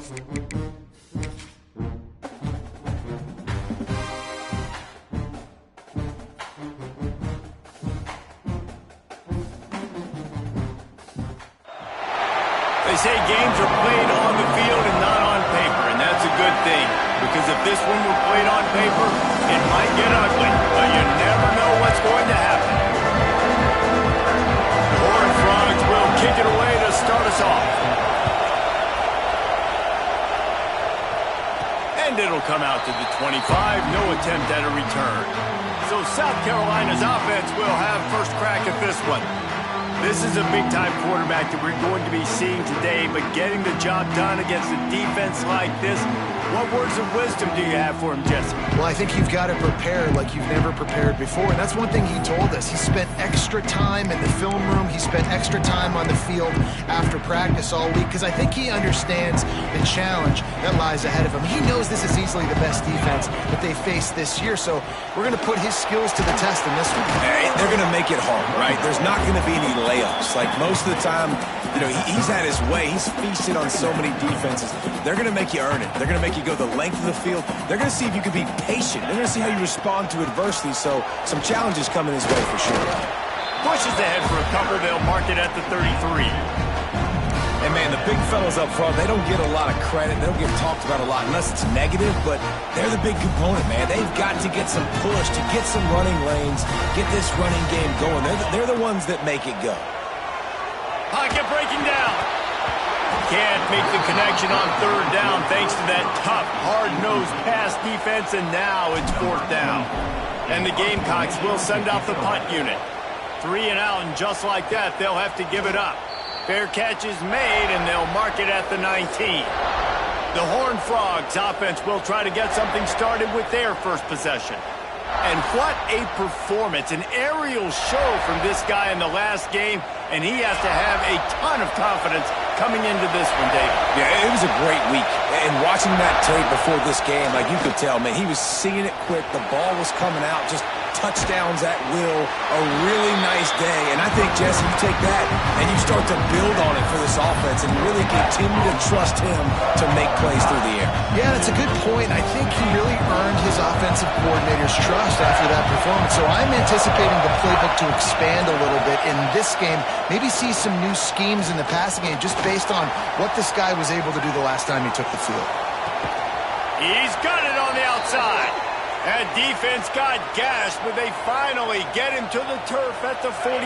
They say games are played on the field and not on paper, and that's a good thing. Because if this one were played on paper, it might get ugly, but you never know what's going to happen. The Horned Frogs will kick it away to start us off. And it'll come out to the 25, no attempt at a return. So South Carolina's offense will have first crack at this one. This is a big-time quarterback that we're going to be seeing today, but getting the job done against a defense like this, what words of wisdom do you have for him, Jesse? Well, I think you've got to prepare like you've never prepared before, and that's one thing he told us. He spent extra time in the film room. He spent extra time on the field after practice all week, because I think he understands the challenge that lies ahead of him. He knows this is easily the best defense that they face this year, so we're going to put his skills to the test in this one. They're going to make it hard, right? There's not going to be any layups. Like most of the time, you know, he's had his way. He's feasted on so many defenses. They're going to make you earn it. They're going to make you go the length of the field. They're going to see if you can be patient. They're going to see how you respond to adversity. So some challenges coming his way for sure. Pushes ahead for a cover. They'll mark it at the 33. And, man, the big fellas up front, they don't get a lot of credit. They don't get talked about a lot unless it's negative, but they're the big component, man. They've got to get some push, to get some running lanes, get this running game going. They're the ones that make it go. Pocket breaking down. Can't make the connection on third down thanks to that tough, hard-nosed pass defense, and now it's fourth down. And the Gamecocks will send out the punt unit. 3 and out, and just like that, they'll have to give it up. Fair catch is made, and they'll mark it at the 19. The Horned Frogs offense will try to get something started with their first possession. And what a performance, an aerial show from this guy in the last game, and he has to have a ton of confidence coming into this one, David. Yeah, it was a great week. And watching that tape before this game, like you could tell, man, he was seeing it quick. The ball was coming out, just touchdowns at will. A really nice day. And I think, Jesse, you take that and you start to build on it for this offense and really continue to trust him to make plays through the air. Yeah, that's a good point. I think he really earned his offensive coordinator's trust after that performance. So I'm anticipating the playbook to expand a little bit in this game. Maybe see some new schemes in the passing game just based on what this guy was able to do the last time he took the field. He's got it on the outside. That defense got gashed, but they finally get him to the turf at the 47.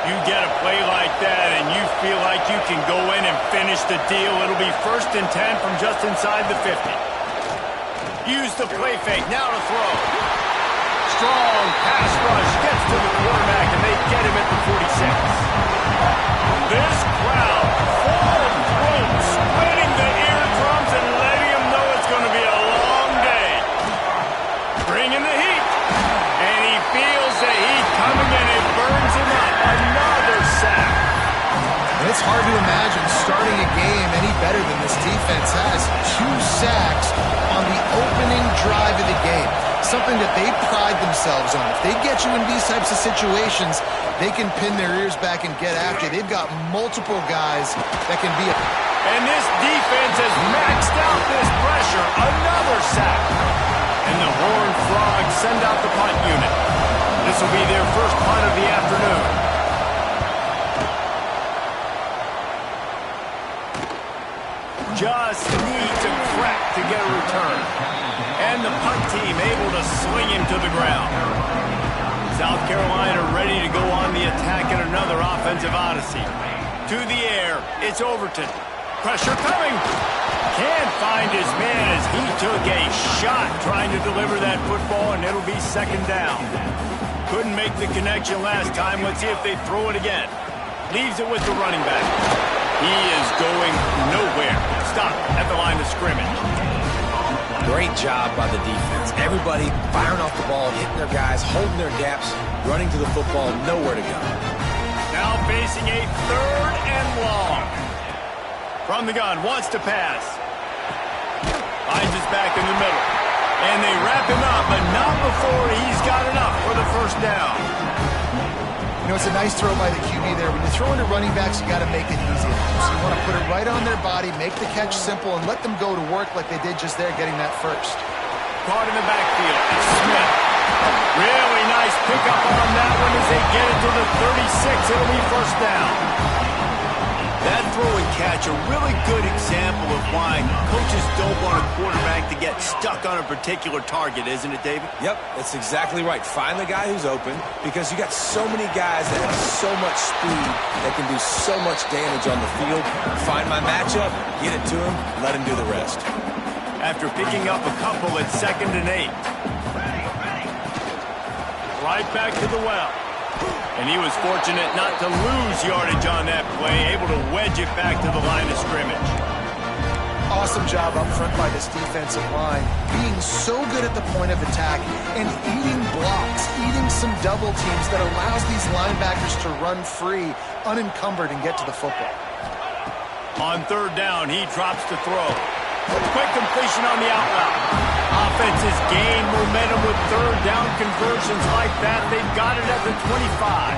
You get a play like that and you feel like you can go in and finish the deal. It'll be 1st and 10 from just inside the 50. Use the play fake, now to throw. Strong pass rush gets to the quarterback, and they get him at the 46. This crowd, full of throats, spreading the eardrums and letting him know it's going to be a long day. Bringing the heat, and he feels the heat coming, and it burns him up. Another sack. And it's hard to imagine starting a game any better than this defense has. 2 sacks on the opening drive of the game. Something that they pride themselves on. If they get you in these types of situations, they can pin their ears back and get after you. They've got multiple guys that can be a... And this defense has maxed out this pressure. Another sack. And the Horned Frogs send out the punt unit. This will be their first punt of the afternoon. Just needs a crack to get a return. And the punt team able to sling him to the ground. South Carolina ready to go on the attack in another offensive odyssey. To the air, it's Overton. Pressure coming. Can't find his man as he took a shot trying to deliver that football, and it'll be 2nd down. Couldn't make the connection last time. Let's see if they throw it again. Leaves it with the running back. He is going nowhere. Stop at the line of scrimmage. Great job by the defense. Everybody firing off the ball, hitting their guys, holding their gaps, running to the football, nowhere to go. Now facing a 3rd and long. From the gun, wants to pass. Finds his back in the middle. And they wrap him up, but not before he's got enough for the 1st down. You know, it's a nice throw by the QB there. When you're throwing to running backs, you got to make it easy. So you want to put it right on their body, make the catch simple, and let them go to work like they did just there, getting that first. Caught in the backfield. Smith. Really nice pickup on that one as they get it to the 36. It'll be first down. That throw and catch, a really good example of why coaches don't want a quarterback to get stuck on a particular target, isn't it, David? Yep, that's exactly right. Find the guy who's open because you got so many guys that have so much speed that can do so much damage on the field. Find my matchup, get it to him, let him do the rest. After picking up a couple at 2nd and 8. Right back to the well. And he was fortunate not to lose yardage on that play, able to wedge it back to the line of scrimmage. Awesome job up front by this defensive line, being so good at the point of attack and eating blocks, eating some double teams that allows these linebackers to run free, unencumbered, and get to the football. On 3rd down, he drops to throw. Quick completion on the out route. Offenses gain momentum with 3rd down conversions like that. They've got it at the 25.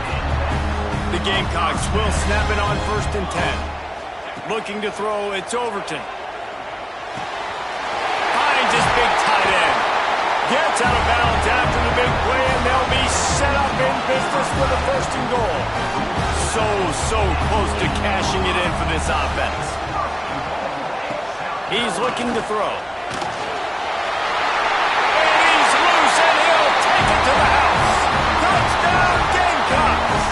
The Gamecocks will snap it on 1st and 10. Looking to throw, it's Overton. Finds his big tight end. Gets out of bounds after the big play, and they'll be set up in business with a 1st and goal. So close to cashing it in for this offense. He's looking to throw. And he's loose, and he'll take it to the house. Touchdown, Gamecocks!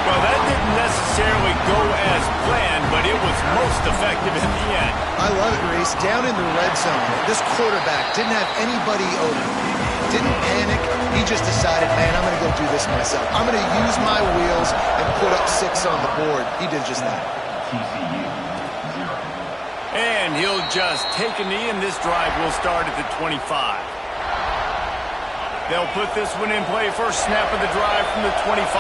Well, that didn't necessarily go as planned, but it was most effective in the end. I love it, Reese. Down in the red zone, this quarterback didn't have anybody open. Didn't panic. He just decided, man, I'm going to go do this myself. I'm going to use my wheels and put up 6 on the board. He did just that. TCU. And he'll just take a knee, and this drive will start at the 25. They'll put this one in play. First snap of the drive from the 25.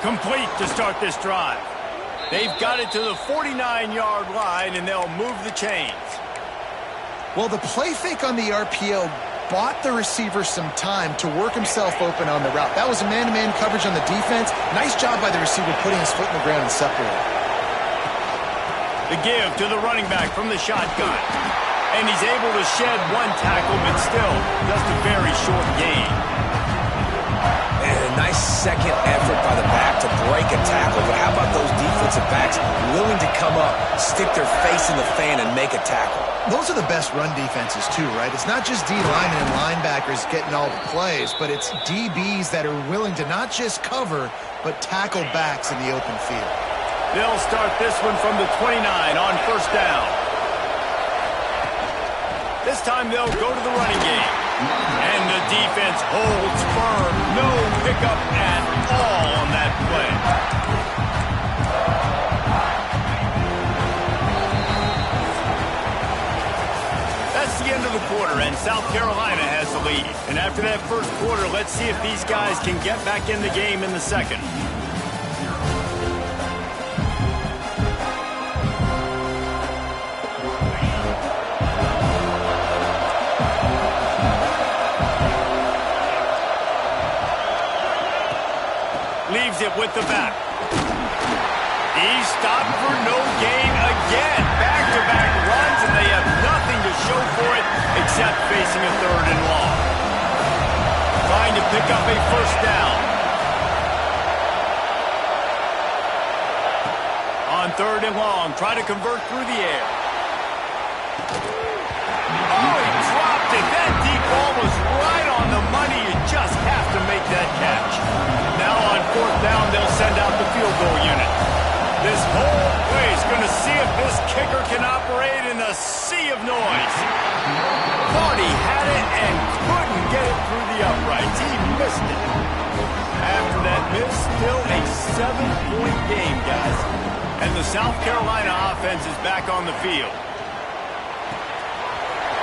Complete to start this drive. They've got it to the 49-yard line, and they'll move the chains. Well, the play fake on the RPO bought the receiver some time to work himself open on the route. That was a man-to-man coverage on the defense. Nice job by the receiver putting his foot in the ground and separating. The give to the running back from the shotgun. And he's able to shed 1 tackle, but still just a very short gain. And a nice second effort by the back to break a tackle. But how about those defensive backs willing to come up, stick their face in the fan, and make a tackle? Those are the best run defenses, too, right? It's not just D linemen and linebackers getting all the plays, but it's DBs that are willing to not just cover, but tackle backs in the open field. They'll start this one from the 29 on 1st down. This time they'll go to the running game. And the defense holds firm. No pickup at all on that play. That's the end of the quarter, and South Carolina has the lead. And after that first quarter, let's see if these guys can get back in the game in the second. Leaves it with the back. He's stopped for no gain again. Back-to-back runs, and they have nothing to show for it except facing a 3rd and long. Trying to pick up a 1st down. On 3rd and long, try to convert through the air. Oh, he dropped it. That deep ball was right on the money. You just have to make that catch. Now on 4th down, they'll send out the field goal unit. This whole place is going to see if this kicker can operate in a sea of noise. Thought he had it and couldn't get it through the uprights. He missed it. After that miss, still a 7-point game, guys. And the South Carolina offense is back on the field.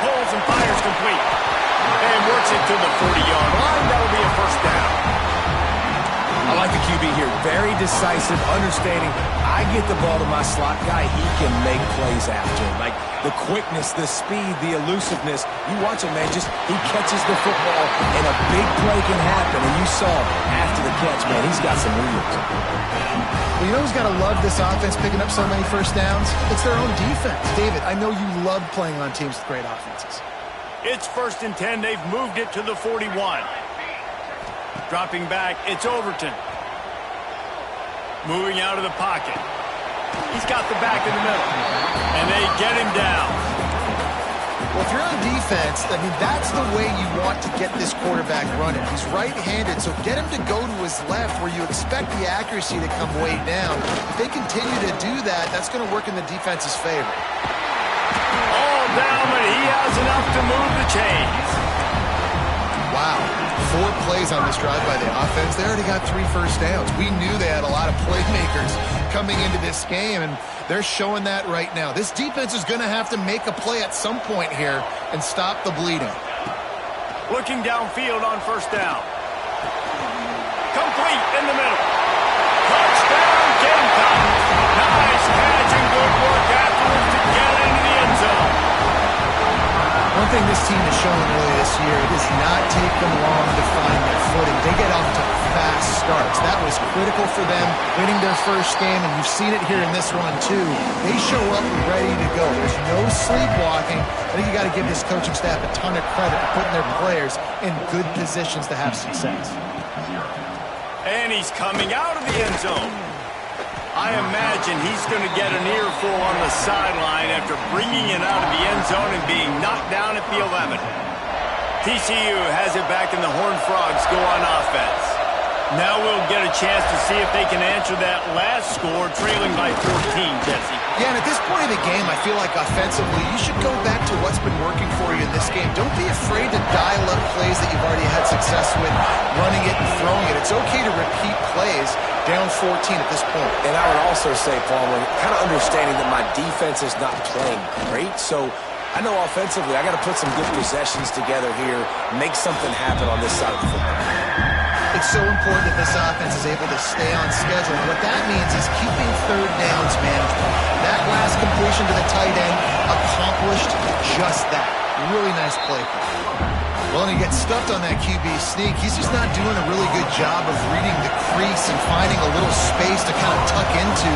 Pulls and fires complete. And works it to the 40-yard line. That'll be a 1st down. I like the QB here. Very decisive, understanding I get the ball to my slot guy, he can make plays after. Like the quickness, the speed, the elusiveness. You watch him, man, he catches the football and a big play can happen. And you saw after the catch, man, he's got some wheels. Well, you know who's got to love this offense picking up so many first downs? It's their own defense. David, I know you love playing on teams with great offenses. It's 1st and 10. They've moved it to the 41. Dropping back, it's Overton. Moving out of the pocket. He's got the back in the middle. And they get him down. Well, if you're on defense, I mean, that's the way you want to get this quarterback running. He's right-handed, so get him to go to his left where you expect the accuracy to come way down. If they continue to do that, that's going to work in the defense's favor. All down, but he has enough to move the chains. Wow. 4 plays on this drive by the offense. They already got 3 first downs. We knew they had a lot of playmakers coming into this game, and they're showing that right now. This defense is going to have to make a play at some point here and stop the bleeding. Looking downfield on 1st down. Complete in the middle. Touchdown, Gamecock. Nice catch and good work afterwards to get into the end zone. One thing this team has shown really this year, it does not take them long to find their footing. They get off to fast starts. That was critical for them winning their first game, and you've seen it here in this one too. They show up ready to go. There's no sleepwalking. I think you got to give this coaching staff a ton of credit for putting their players in good positions to have success. And he's coming out of the end zone. I imagine he's going to get an earful on the sideline after bringing it out of the end zone and being knocked down at the 11. TCU has it back and the Horned Frogs go on offense. Now we'll get a chance to see if they can answer that last score, trailing by 14, Jesse. Yeah, and at this point of the game, I feel like offensively, you should go back to what's been working for you in this game. Don't be afraid to dial up plays that you've already had success with, running it and throwing it. It's okay to repeat plays down 14 at this point. And I would also say, Palmer, kind of understanding that my defense is not playing great, so I know offensively I got to put some good possessions together here, make something happen on this side of the football. It's so important that this offense is able to stay on schedule. And what that means is keeping 3rd downs manageable. That last completion to the tight end accomplished just that. Really nice play. Well, and he gets stuffed on that QB sneak. He's just not doing a really good job of reading the crease and finding a little space to kind of tuck into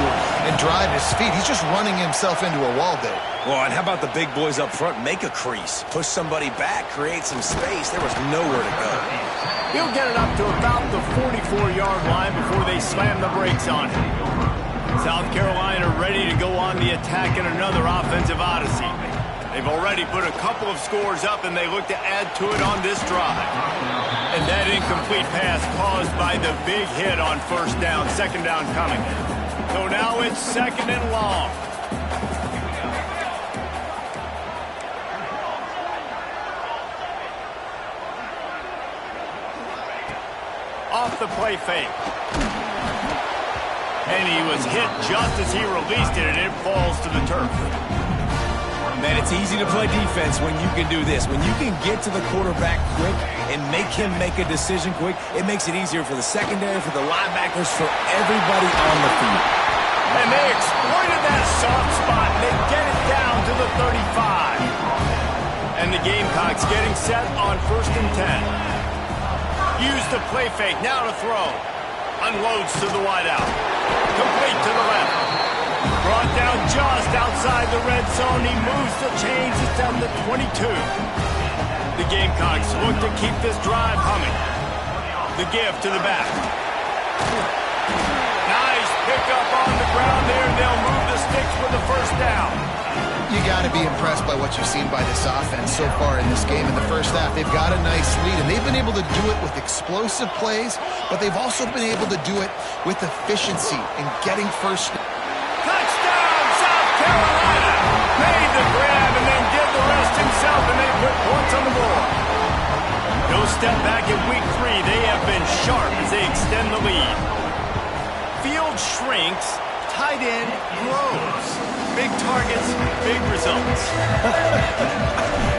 and drive his feet. He's just running himself into a wall there. Well, and how about the big boys up front? Make a crease. Push somebody back. Create some space. There was nowhere to go. He'll get it up to about the 44-yard line before they slam the brakes on him. South Carolina ready to go on the attack in another offensive odyssey. They've already put a couple of scores up, and they look to add to it on this drive. And that incomplete pass caused by the big hit on 1st down, 2nd down coming. So now it's 2nd and long. Off the play fake. And he was hit just as he released it, and it falls to the turf. Man, it's easy to play defense when you can do this. When you can get to the quarterback quick and make him make a decision quick, it makes it easier for the secondary, for the linebackers, for everybody on the field. And they exploited that soft spot, and they get it down to the 35. And the Gamecocks getting set on 1st and 10. Use the play fake, now to throw. Unloads to the wideout. Complete to the left. Brought down just outside the red zone. He moves the chains. It's down to 22. The Gamecocks look to keep this drive humming. The give to the back. Nice pickup on the ground there. They'll move the sticks for the 1st down. You got to be impressed by what you've seen by this offense so far in this game in the first half. They've got a nice lead, and they've been able to do it with explosive plays, but they've also been able to do it with efficiency in getting first. Touchdown, South Carolina! Made the grab and then did the rest himself, and they put points on the board. No step back in week 3. They have been sharp as they extend the lead. Field shrinks, tight end grows. Big targets, big results.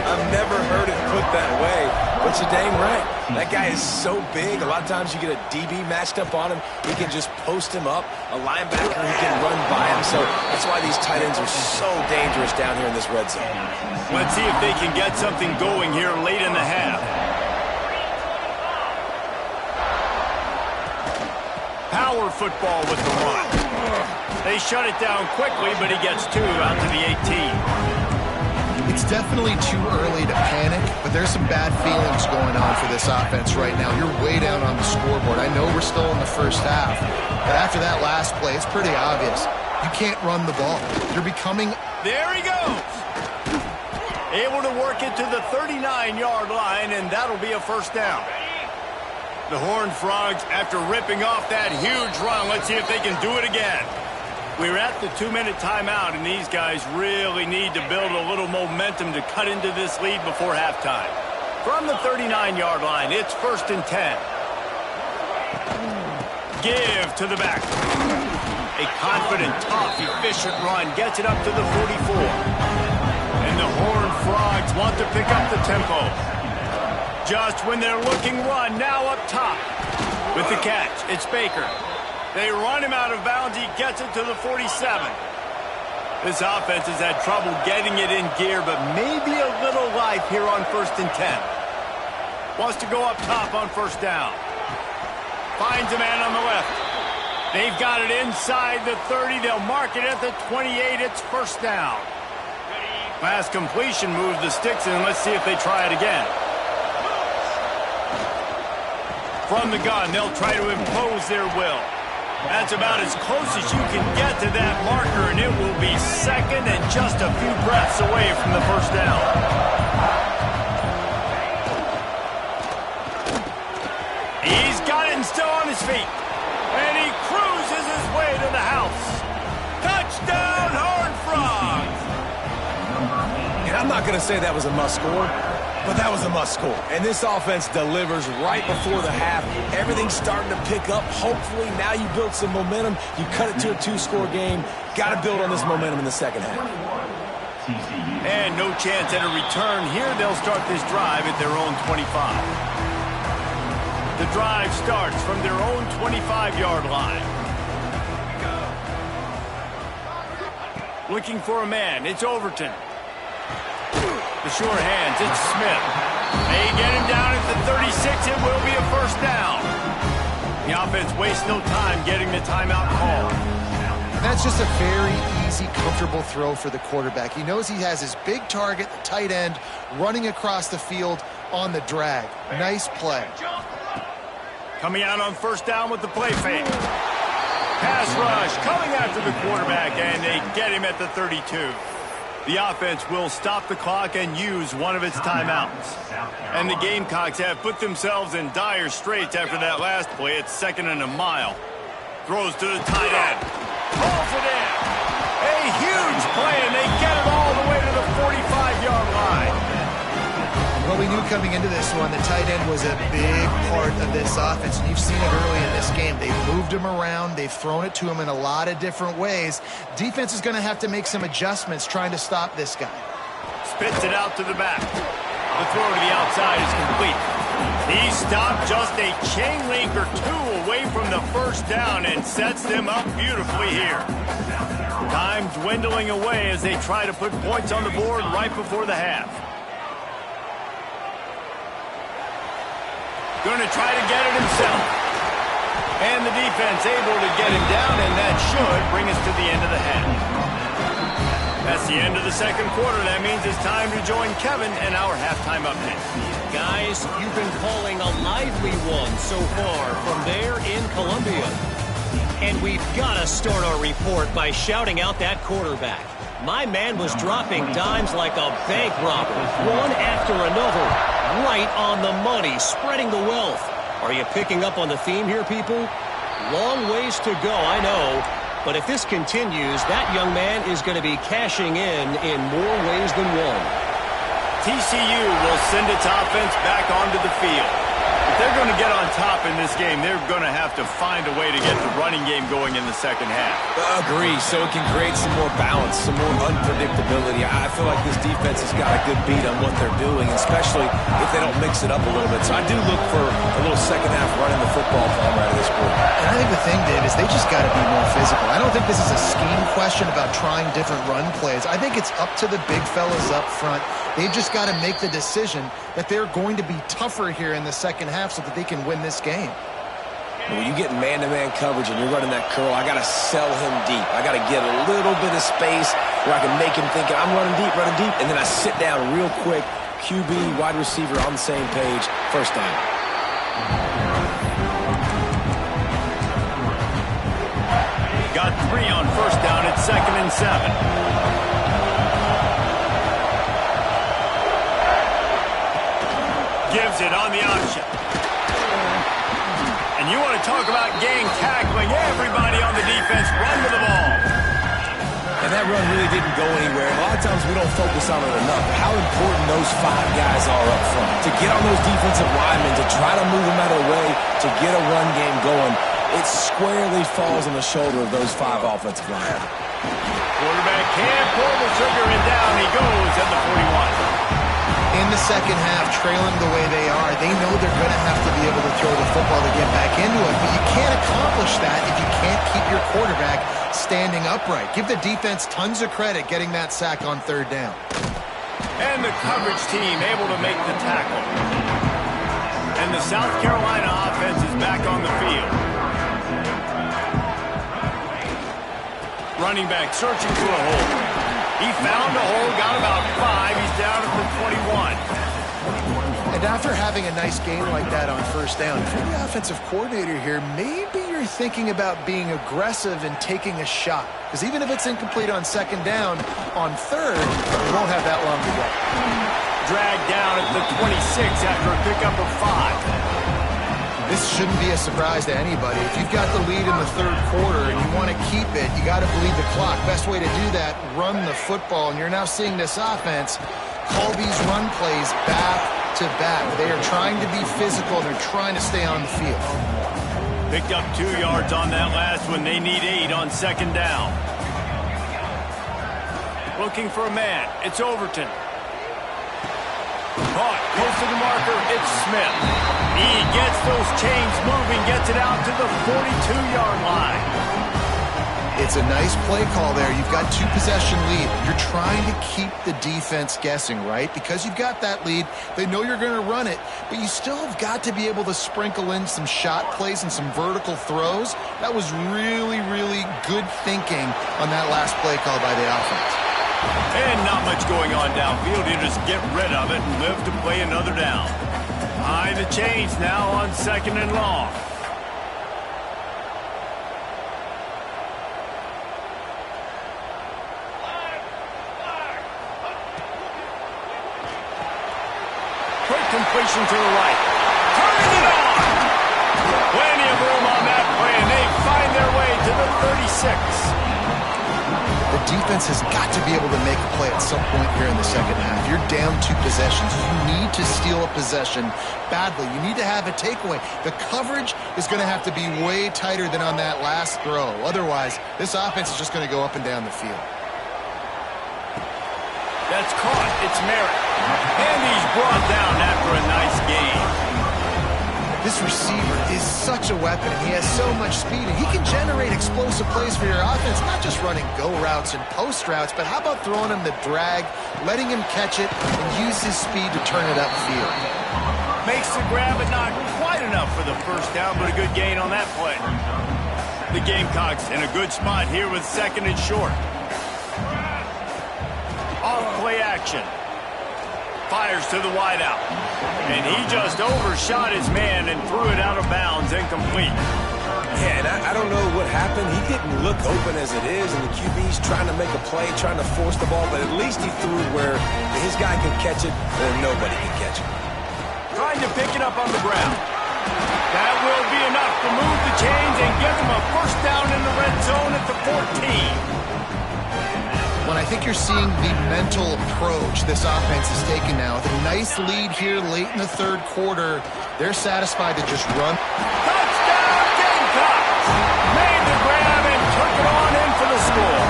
I've never heard it put that way, but That's a dang right. That guy is so big. A lot of times you get a DB matched up on him. He can just post him up. A linebacker, he can run by him. So that's why these tight ends are so dangerous down here in this red zone. Let's see if they can get something going here late in the half. Power football with the run. They shut it down quickly, but he gets 2 out to the 18. It's definitely too early to panic, but there's some bad feelings going on for this offense right now. You're way down on the scoreboard. I know we're still in the first half, but after that last play, it's pretty obvious. You can't run the ball. You're becoming... There he goes! Able to work it to the 39-yard line, and that'll be a first down. The Horned Frogs, after ripping off that huge run, let's see if they can do it again. We're at the 2-minute timeout, and these guys really need to build a little momentum to cut into this lead before halftime. From the 39-yard line, it's 1st and 10. Give to the back. A confident, tough, efficient run gets it up to the 44. And the Horned Frogs want to pick up the tempo. Just when they're looking run, now up top. With the catch, it's Baker. They run him out of bounds. He gets it to the 47. This offense has had trouble getting it in gear, but maybe a little life here on 1st and 10. Wants to go up top on 1st down. Finds a man on the left. They've got it inside the 30. They'll mark it at the 28. It's 1st down. Last completion moves the sticks in. Let's see if they try it again. From the gun, they'll try to impose their will. That's about as close as you can get to that marker, and it will be 2nd and just a few breaths away from the 1st down. He's got it and still on his feet. And he cruises his way to the house. Touchdown, Horned Frogs! And I'm not going to say that was a must-score, but that was a must-score. And this offense delivers right before the half. Everything's starting to pick up. Hopefully, now you build some momentum. You cut it to a 2-score game. Got to build on this momentum in the second half. And no chance at a return here. They'll start this drive at their own 25. The drive starts from their own 25-yard line. Looking for a man. It's Overton. The sure hands, it's Smith. They get him down at the 36. It will be a 1st down. The offense wastes no time getting the timeout call. That's just a very easy, comfortable throw for the quarterback. He knows he has his big target, the tight end, running across the field on the drag. Nice play. Coming out on 1st down with the play fake. Pass rush coming after the quarterback, and they get him at the 32. The offense will stop the clock and use one of its timeouts. And the Gamecocks have put themselves in dire straits after that last play. It's 2nd and a mile. Throws to the tight end. Pulls it in. A huge play, and they get it all the way to the 45-yard line. Well, we knew coming into this one, the tight end was a big part of this offense, and you've seen it early in this game. They've moved him around. They've thrown it to him in a lot of different ways. Defense is going to have to make some adjustments trying to stop this guy. Spits it out to the back. The throw to the outside is complete. He stopped just a chain link or 2 away from the 1st down and sets them up beautifully here. Time dwindling away as they try to put points on the board right before the half. Going to try to get it himself. And the defense able to get him down, and that should bring us to the end of the half. That's the end of the 2nd quarter. That means it's time to join Kevin and our halftime update. Guys, you've been calling a lively one so far from there in Columbia. And we've got to start our report by shouting out that quarterback. My man was dropping dimes like a bank robber, one after another, right on the money, spreading the wealth. Are you picking up on the theme here, people? Long ways to go, I know. But if this continues, that young man is going to be cashing in more ways than one. TCU will send its offense back onto the field. The If they're going to get on top in this game, they're going to have to find a way to get the running game going in the second half. Agree, so it can create some more balance, some more unpredictability. I feel like this defense has got a good beat on what they're doing, especially if they don't mix it up a little bit. So I do look for a little second half running the football from out of this group. And I think the thing, Dave, is they just got to be more physical. I don't think this is a scheme question about trying different run plays. I think it's up to the big fellas up front. They've just got to make the decision that they're going to be tougher here in the second half so that they can win this game. When you get man-to-man coverage and you're running that curl, I got to sell him deep. I got to get a little bit of space where I can make him think I'm running deep, and then I sit down real quick. QB, wide receiver on the same page, first down. Got 3 on first down. It's 2nd and 7. Gives it on the option. And you want to talk about gang tackling. Everybody on the defense run to the ball. And that run really didn't go anywhere. A lot of times we don't focus on it enough. How important those 5 guys are up front. To get on those defensive linemen, to try to move them out of the way, to get a run game going, it squarely falls on the shoulder of those 5 offensive linemen. Quarterback can't pull the trigger, and down he goes at the 41. In the second half, trailing the way they are, they know they're going to have to be able to throw the football to get back into it, but you can't accomplish that if you can't keep your quarterback standing upright. Give the defense tons of credit getting that sack on 3rd down. And the coverage team able to make the tackle. And the South Carolina offense is back on the field. Running back searching for a hole. He found a hole, got about 5. He's down at the 21. And after having a nice game like that on first down, if you're the offensive coordinator here, maybe you're thinking about being aggressive and taking a shot. Because even if it's incomplete on 2nd down, on 3rd, you won't have that long to go. Dragged down at the 26 after a pickup of 5. This shouldn't be a surprise to anybody. If you've got the lead in the 3rd quarter and you want to keep it, you got to bleed the clock. Best way to do that, run the football. And you're now seeing this offense call these run plays back to back. They are trying to be physical. They're trying to stay on the field. Picked up 2 yards on that last one. They need 8 on 2nd down. Looking for a man. It's Overton. Caught. Close to the marker. It's Smith. He gets those chains moving, gets it out to the 42-yard line. It's a nice play call there. You've got 2-possession lead. You're trying to keep the defense guessing, right? Because you've got that lead, they know you're going to run it, but you still have got to be able to sprinkle in some shot plays and some vertical throws. That was really, really good thinking on that last play call by the offense. And not much going on downfield. You just get rid of it and live to play another down. High the chains now on 2nd and long. Quick completion to the right. Turns it on! Plenty of room on that play, and they find their way to the 36. The defense has got to be able to make a play at some point here in the second half. You're down 2 possessions. You need to steal a possession badly. You need to have a takeaway. The coverage is going to have to be way tighter than on that last throw. Otherwise, this offense is just going to go up and down the field. That's caught. It's Merritt. And he's brought down after a nice game. This receiver is such a weapon, and he has so much speed, and he can generate explosive plays for your offense, not just running go routes and post routes, but how about throwing him the drag, letting him catch it, and use his speed to turn it upfield. Makes the grab, but not quite enough for the first down, but a good gain on that play. The Gamecocks in a good spot here with 2nd and short. Off play action. Fires to the wideout. And he just overshot his man and threw it out of bounds, incomplete. Yeah, and I don't know what happened. He didn't look open as it is, and the QB's trying to make a play, trying to force the ball, but at least he threw where his guy could catch it, and nobody could catch it. Trying to pick it up on the ground. That will be enough to move the chains and get them a first down in the red zone at the 14. When I I think you're seeing the mental approach this offense is taking now. With a nice lead here late in the third quarter, they're satisfied to just run. Touchdown, Gamecocks! Made the grab and took it on in for the score.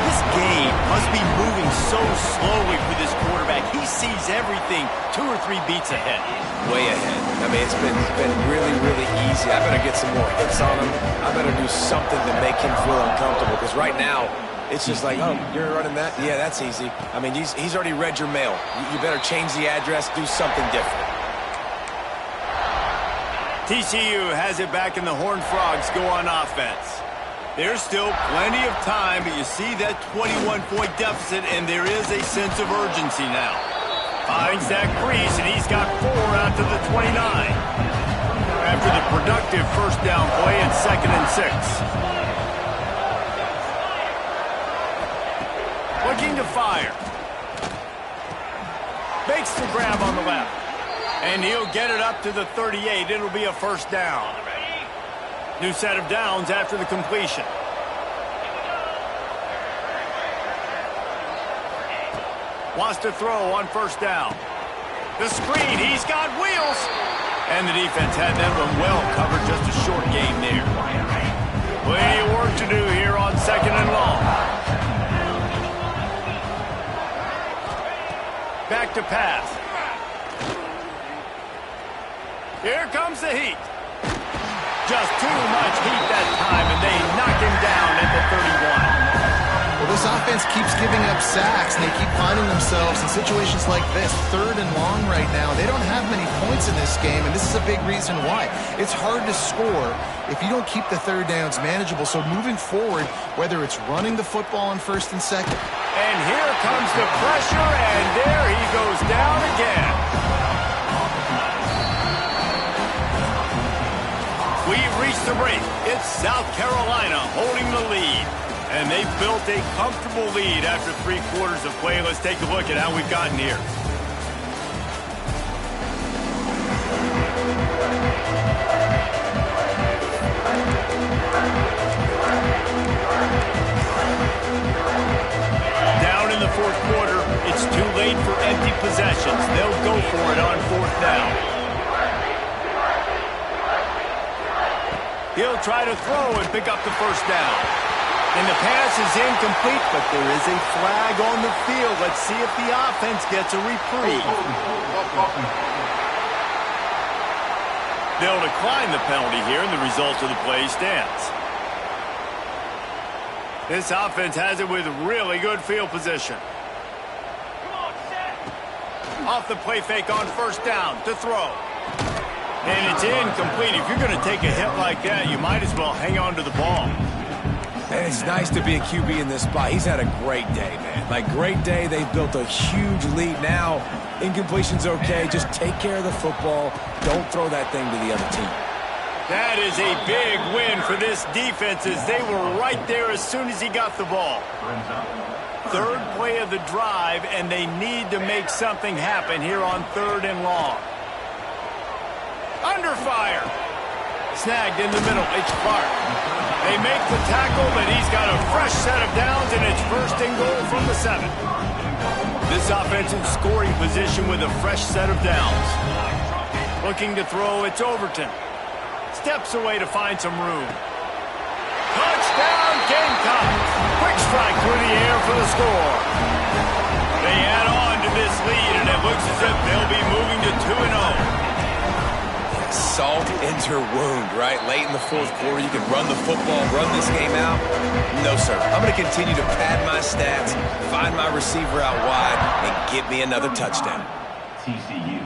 This game must be moving so slowly for this quarterback. He sees everything 2 or 3 beats ahead. Way ahead. I mean, it's been really, really easy. I better get some more hits on him. I better do something to make him feel uncomfortable, because right now, it's just like, oh, you're running that? Yeah, that's easy. I mean, he's already read your mail. You better change the address, do something different. TCU has it back, and the Horned Frogs go on offense. There's still plenty of time, but you see that 21-point deficit, and there is a sense of urgency now. Finds that crease, and he's got 4 out to the 29. After the productive first down play at 2nd and 6. Looking to fire. Makes the grab on the left. And he'll get it up to the 38. It'll be a first down. New set of downs after the completion. Wants to throw on first down. The screen, he's got wheels. And the defense had that one well covered, just a short game there. Plenty of work to do here on 2nd and long. Back to pass. Here comes the heat. Just too much heat that time, and they knock him down at the 31. Well, this offense keeps giving up sacks, and they keep finding themselves in situations like this, 3rd and long right now. They don't have many points in this game, and this is a big reason why. It's hard to score if you don't keep the 3rd downs manageable. So moving forward, whether it's running the football on 1st and 2nd. And here comes the pressure, and there he goes down again. We've reached the break. It's South Carolina holding the lead. And they've built a comfortable lead after 3 quarters of play. Let's take a look at how we've gotten here. Down in the 4th quarter, it's too late for empty possessions. They'll go for it on 4th down. He'll try to throw and pick up the first down. And the pass is incomplete, but there is a flag on the field. Let's see if the offense gets a reprieve. They'll decline the penalty here, and the result of the play stands. This offense has it with really good field position. Off the play fake on first down to throw. And it's incomplete. If you're going to take a hit like that, you might as well hang on to the ball. And it's nice to be a QB in this spot. He's had a great day, man. Like, great day. They've built a huge lead now. Incompletion's okay. Just take care of the football. Don't throw that thing to the other team. That is a big win for this defense, as they were right there as soon as he got the ball. 3rd play of the drive, and they need to make something happen here on 3rd and long. Under fire. Snagged in the middle. It's Clark. They make the tackle, but he's got a fresh set of downs, and it's 1st and goal from the 7. This offensive scoring position with a fresh set of downs. Looking to throw, it's Overton. Steps away to find some room. Touchdown, Gamecocks! Quick strike through the air for the score. They add on to this lead, and it looks as if they'll be moving to 2-0. Salt into wound, right? Late in the 4th quarter, you can run the football, run this game out. No, sir. I'm going to continue to pad my stats, find my receiver out wide, and get me another touchdown. TCU,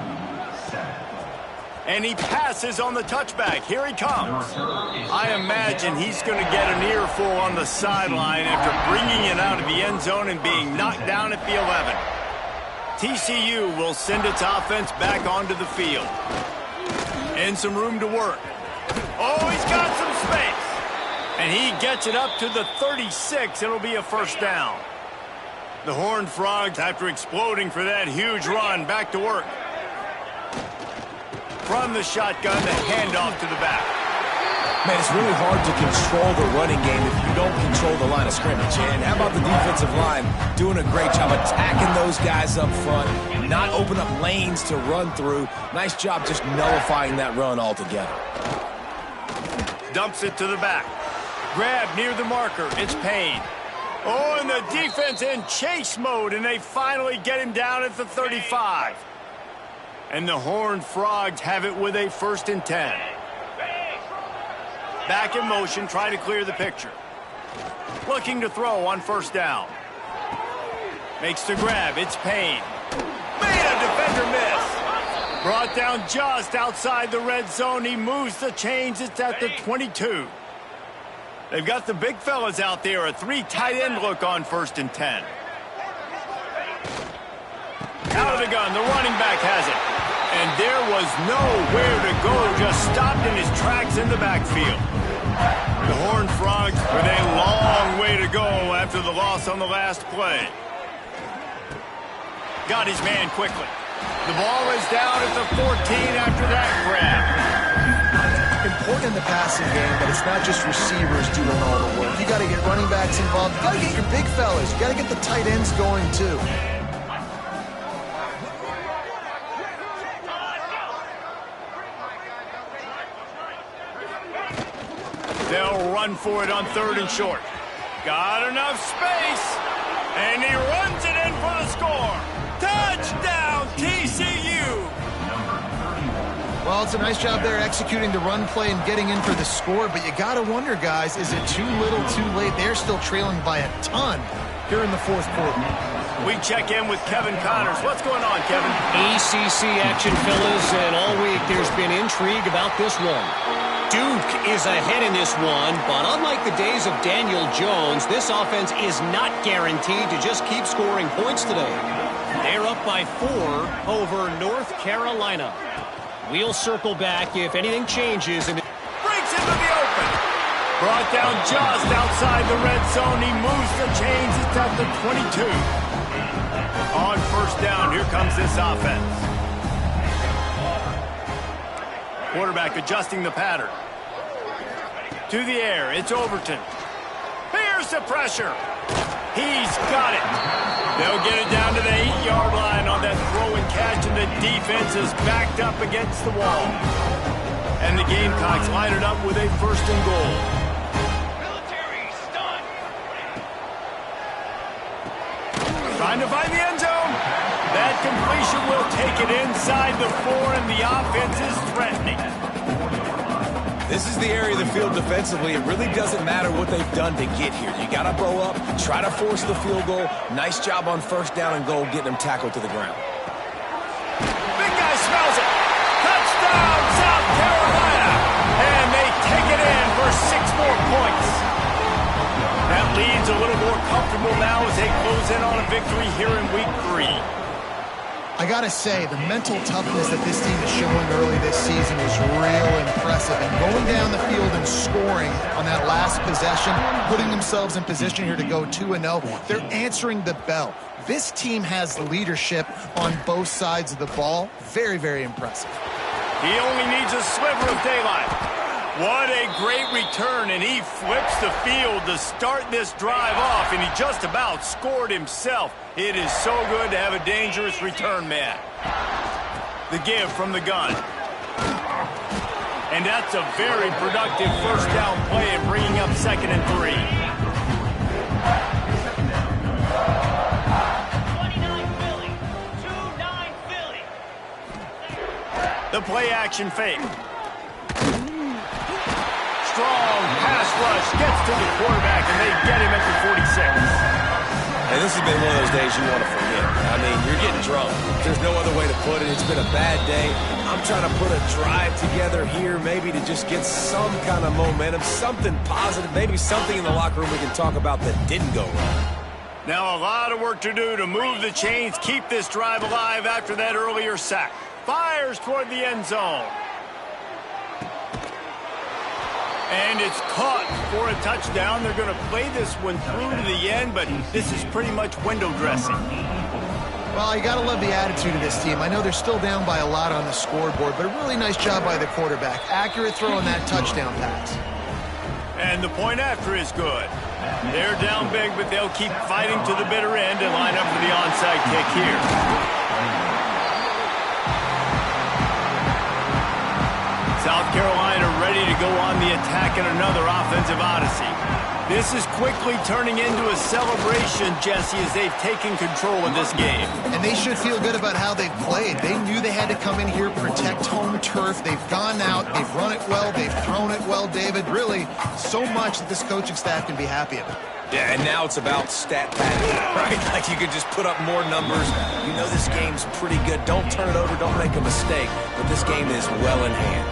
And he passes on the touchback. Here he comes. I imagine he's going to get an earful on the sideline after bringing it out of the end zone and being knocked down at the 11. TCU will send its offense back onto the field. And some room to work. Oh, he's got some space. And he gets it up to the 36. It'll be a first down. The Horned Frogs, after exploding for that huge run, back to work. From the shotgun, the handoff to the back. Man, it's really hard to control the running game if you don't control the line of scrimmage. And how about the defensive line doing a great job attacking those guys up front, not open up lanes to run through. Nice job just nullifying that run altogether. Dumps it to the back. Grab near the marker. It's Payne. Oh, and the defense in chase mode, and they finally get him down at the 35. And the Horned Frogs have it with a 1st and 10. Back in motion, trying to clear the picture. Looking to throw on 1st down. Makes the grab. It's Payne. Made a defender miss. Brought down just outside the red zone. He moves the chains. It's at the 22. They've got the big fellas out there. A 3 tight end look on 1st and 10. Out of the gun. The running back has it. And there was nowhere to go. Just stopped in his tracks in the backfield. The Horned Frogs with a long way to go after the loss on the last play. Got his man quickly. The ball is down at the 14 after that grab. Important in the passing game, but it's not just receivers doing all the work. You got to get running backs involved. You got to get your big fellas. You got to get the tight ends going too. They'll run for it on 3rd and short. Got enough space, and he runs it in for the score. Touchdown, TCU! Well, it's a nice job there executing the run play and getting in for the score, but you got to wonder, guys, is it too little, too late? They're still trailing by a ton here in the 4th quarter. We check in with Kevin Connors. What's going on, Kevin? ACC action, fellas, and all week there's been intrigue about this one. Duke is ahead in this one, but unlike the days of Daniel Jones, this offense is not guaranteed to just keep scoring points today. They're up by 4 over North Carolina. We'll circle back if anything changes. And breaks into the open. Brought down just outside the red zone. He moves the chains. It's at the 22. On 1st down, here comes this offense. Quarterback adjusting the pattern. To the air, it's Overton. Here's the pressure. He's got it. They'll get it down to the 8-yard line on that throw and catch, and the defense is backed up against the wall. And the Gamecocks line it up with a 1st and goal. Trying to find the end zone. That completion will take it inside the 4, and the offense is threatening. This is the area of the field defensively. It really doesn't matter what they've done to get here. You got to bow up, try to force the field goal. Nice job on 1st down and goal, getting them tackled to the ground. Big guy smells it. Touchdown, South Carolina. And they take it in for 6 more points. That leads a little more comfortable now as they close in on a victory here in week 3. I got to say, the mental toughness that this team is showing early this season is real impressive. And going down the field and scoring on that last possession, putting themselves in position here to go 2-0, they're answering the bell. This team has leadership on both sides of the ball. Very, very impressive. He only needs a sliver of daylight. What a great return, and he flips the field to start this drive off, and he just about scored himself. It is so good to have a dangerous return man. The give from the gun. And that's a very productive 1st down play and bringing up 2nd and 3. 29 Philly. 2-9 Philly. The play action fake. Strong pass rush gets to the quarterback, and they get him at the 46. And this has been one of those days you want to forget. I mean, you're getting drunk. There's no other way to put it. It's been a bad day. I'm trying to put a drive together here maybe to just get some kind of momentum, something positive, maybe something in the locker room we can talk about that didn't go wrong. Now a lot of work to do to move the chains, keep this drive alive after that earlier sack. Fires toward the end zone. And it's caught for a touchdown. They're going to play this one through to the end, but this is pretty much window dressing. Well, you got to love the attitude of this team. I know they're still down by a lot on the scoreboard, but a really nice job by the quarterback. Accurate throw on that touchdown pass. And the point after is good. They're down big, but they'll keep fighting to the bitter end and line up for the onside kick here. South Carolina ready to go on the attack in another offensive odyssey. This is quickly turning into a celebration, Jesse, as they've taken control of this game. And they should feel good about how they've played. They knew they had to come in here, protect home turf. They've gone out, they've run it well, they've thrown it well, David. Really, so much that this coaching staff can be happy about. Yeah, and now it's about stat padding, right? Like you could just put up more numbers. You know this game's pretty good. Don't turn it over, don't make a mistake. But this game is well in hand.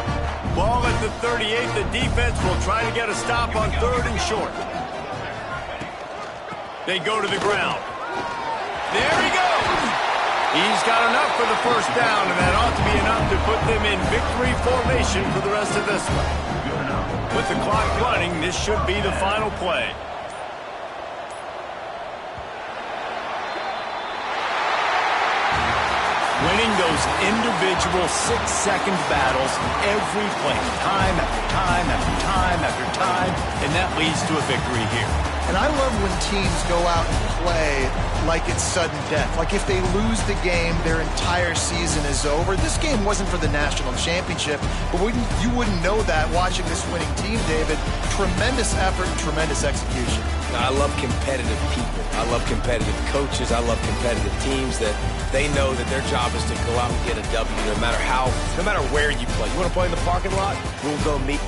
Ball at the 38. The defense will try to get a stop on 3rd and short. They go to the ground. There he goes. He's got enough for the first down, and that ought to be enough to put them in victory formation for the rest of this one. With the clock running, this should be the final play. Winning those individual 6-second battles every play, time after time after time after time, and that leads to a victory here. And I love when teams go out and play like it's sudden death. Like if they lose the game, their entire season is over. This game wasn't for the national championship, but you wouldn't know that watching this winning team, David. Tremendous effort and tremendous execution. I love competitive people. I love competitive coaches. I love competitive teams that they know that their job is to go out and get a W no matter where you play. You want to play in the parking lot? We'll go meet